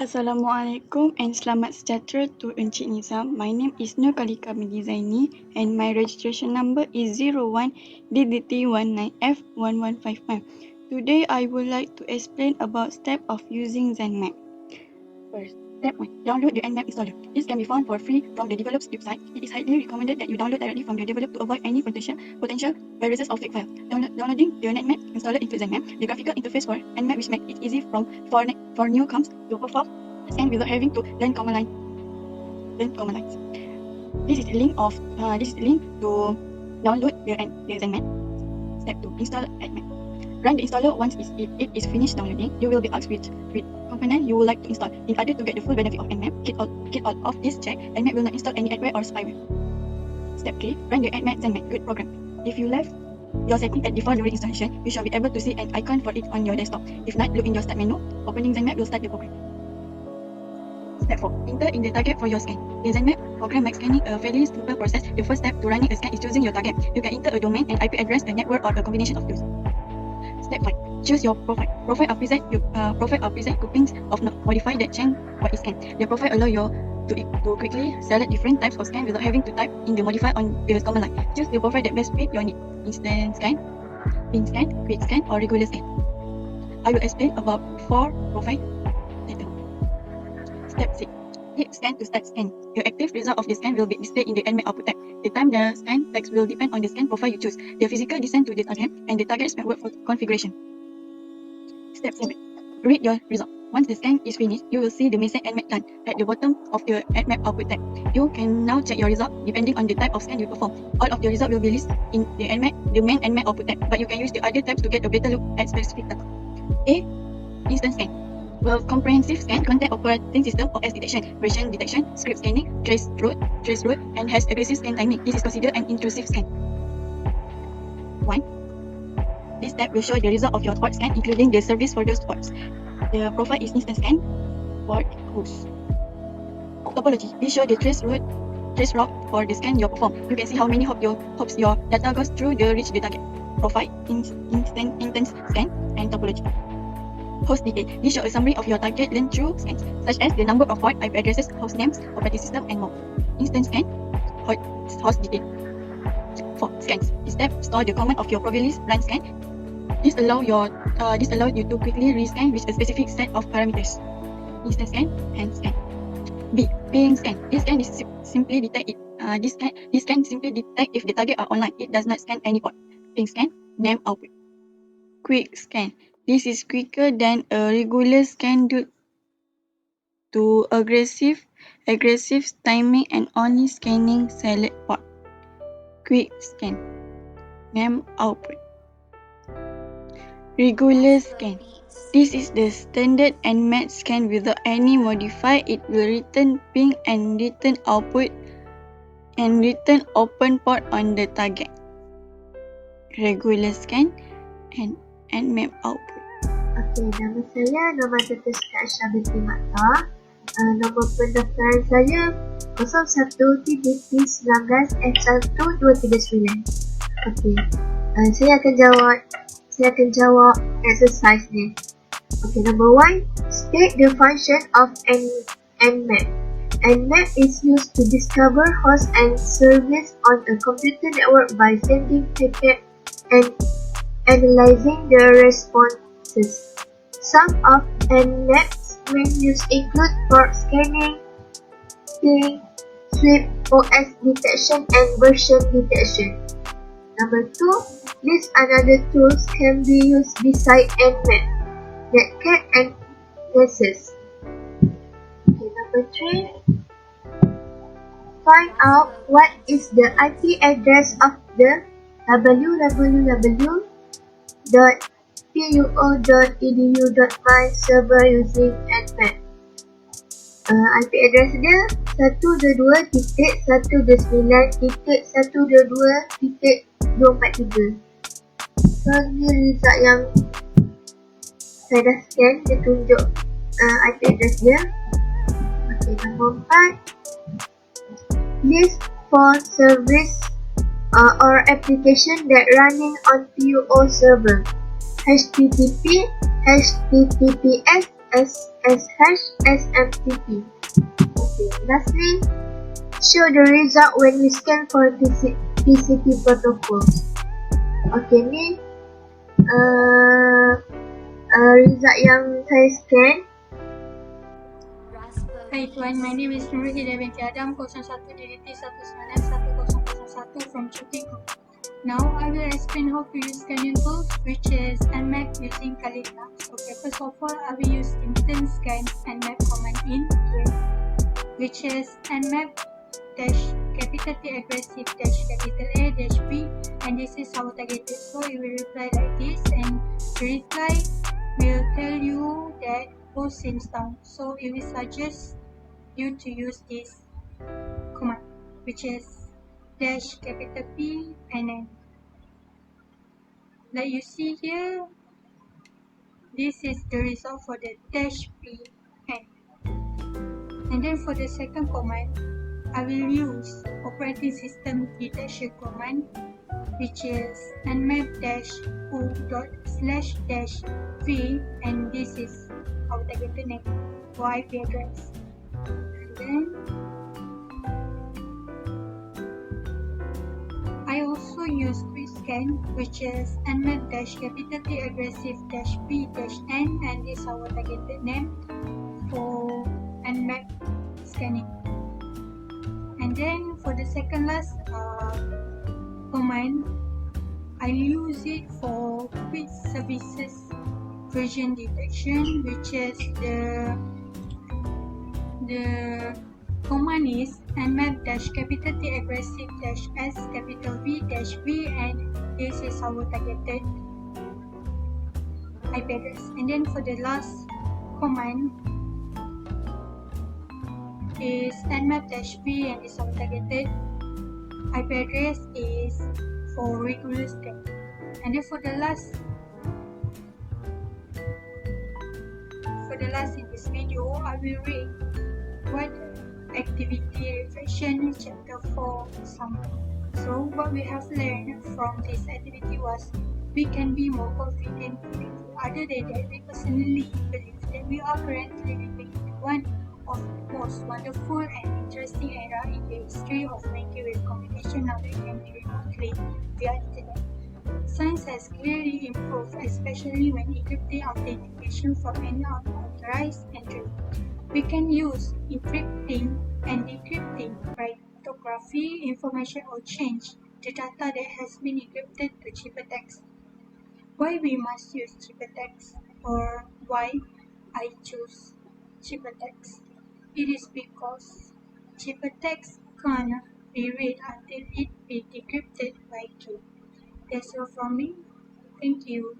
Assalamualaikum and selamat sejahtera to Encik Nizam. My name is Nur Kalika binti Zaini and my registration number is 01DDT19F1155. Today I would like to explain about steps of using ZenMap. First, step 1. Download the Nmap installer. This can be found for free from the developer's website. It is highly recommended that you download directly from the developer to avoid any potential viruses or fake files. Downloading the Nmap installer into ZenMap, the graphical interface for Nmap which makes it easy for newcomers to perform scan without having to learn command lines. This is the link to download the ZenMap. Step 2. Install Nmap. Run the installer once it is finished downloading. You will be asked which component you would like to install. In order to get the full benefit of Nmap, click out of this check. Nmap will not install any adware or spyware. Step 3. Run the Nmap ZenMap Good program. If you left your setting at default during installation, you shall be able to see an icon for it on your desktop. If not, look in your start menu. Opening ZenMap will start the program. Step 4. Enter in the target for your scan. The ZenMap program makes scanning a fairly simple process. The first step to running a scan is choosing your target. You can enter a domain, an IP address, a network, or a combination of those. Step 5. Choose your profile. Profile are preset groupings of modify that change what is scanned. The profile allow you to quickly select different types of scan without having to type in the modify on the command line. Choose the profile that best fit your need. Instant scan, pin scan, quick scan, or regular scan. I will explain about 4 profile later. Step 6. Hit scan to start scan. The active result of the scan will be displayed in the Nmap output tab. The time the scan takes will depend on the scan profile you choose, the physical distance to the target, and the target's network configuration. Step 7. Read your result. Once the scan is finished, you will see the message Nmap done at the bottom of the Nmap output tab. You can now check your result depending on the type of scan you perform. All of your results will be listed in the main Nmap output tab, but you can use the other tabs to get a better look at specific data. A. Instant scan. Well, comprehensive scan content operating system OS detection, version detection, script scanning, trace route, and has aggressive scan timing. This is considered an intrusive scan. 1. This tab will show the result of your port scan, including the service for those ports. The profile is instant scan, port, host. Topology. This shows the trace route for the scan you perform. You can see how many hops your data goes through to reach the target. Profile, instance scan, and topology. Host detail. This shows a summary of your target learned through scans, such as the number of port, IP addresses, host names, operating system, and more. Instant scan, host detail. 4. Scans. This tab stores the command of your previously run scan. This allows you to quickly rescan with a specific set of parameters. Instant scan and scan. B. Ping scan. This scan simply detect if the target are online. It does not scan any port. Ping scan, name output. Quick scan. This is quicker than a regular scan due to aggressive timing and only scanning select port. Quick scan. Name output. Regular scan. This is the standard Nmap scan without any modify. It will return ping and return output and return open port on the target. Regular scan and Nmap output. Okey, nama saya Nama Teteska Aisyah binti Makta. Nombor pendaftaran saya 01-19F1239. Okey. Saya akan jawab exercise ni. Okay, number 1. State the function of Nmap. Nmap is used to discover hosts and service on a computer network by sending packet and analyzing the responses. Some of Nmap's main use include port scanning, ping, sweep, OS detection, and version detection. Number 2. List another tools can be used beside Nmap. Netcat and Nessus. Okay, number 3. Find out what is the IP address of the www.puo.edu.my server using Nmap. IP address dia 122.1.122.143. So ni result yang saya dah scan, dia tunjuk IP address dia. Okay, nombor 4. List for service or application that running on PUO server. HTTP, HTTPS, as hash SMTP. Okay. Lastly, show the result when you scan for TCP protocols. Okay, ni result yang saya scan. Hai Tuan, my name is Nurul Hidayah binti Adam 01 DDT 191001 from Cuti Group. Now I will explain how to use scanning tools, which is nmap using Calendar. Okay, first of all, I will use instant scan nmap command in here, which is nmap dash capital T aggressive dash capital A dash B, and this is our targeted. So it will reply like this, and the reply will tell you that host seems down. So it will suggest you to use this command, which is dash capital P and then like you see here, this is the result for the dash P and then for the second command, I will use operating system detection command, which is nmap dash u dot slash dash v, and this is our targeted name for IP address. And then I also use quick scan, which is nmap dash capital T aggressive dash p dash n, and this is our targeted name for nmap scanning. And then for the second last command, I use it for quick services version detection, which is the command is nmap dash capital T aggressive dash s capital V dash V, and this is our targeted IP address. And then for the last command is nmap dash V, and this our targeted IP address is for regular scan. And then for the last in this video, I will read what activity reflection chapter 4 summary. So what we have learned from this activity was we can be more confident with. Other than that, we personally believe that we are currently living in one of the most wonderful and interesting era in the history of microwave communication now that can be remotely via internet. Science has clearly improved, especially when encrypting authentication from any unauthorized entry. We can use encrypting and decrypting cryptography information or change the data that has been encrypted to ciphertext. Why we must use ciphertext, or why I choose ciphertext? It is because ciphertext can't be read until it be decrypted by key. That's all from me. Thank you.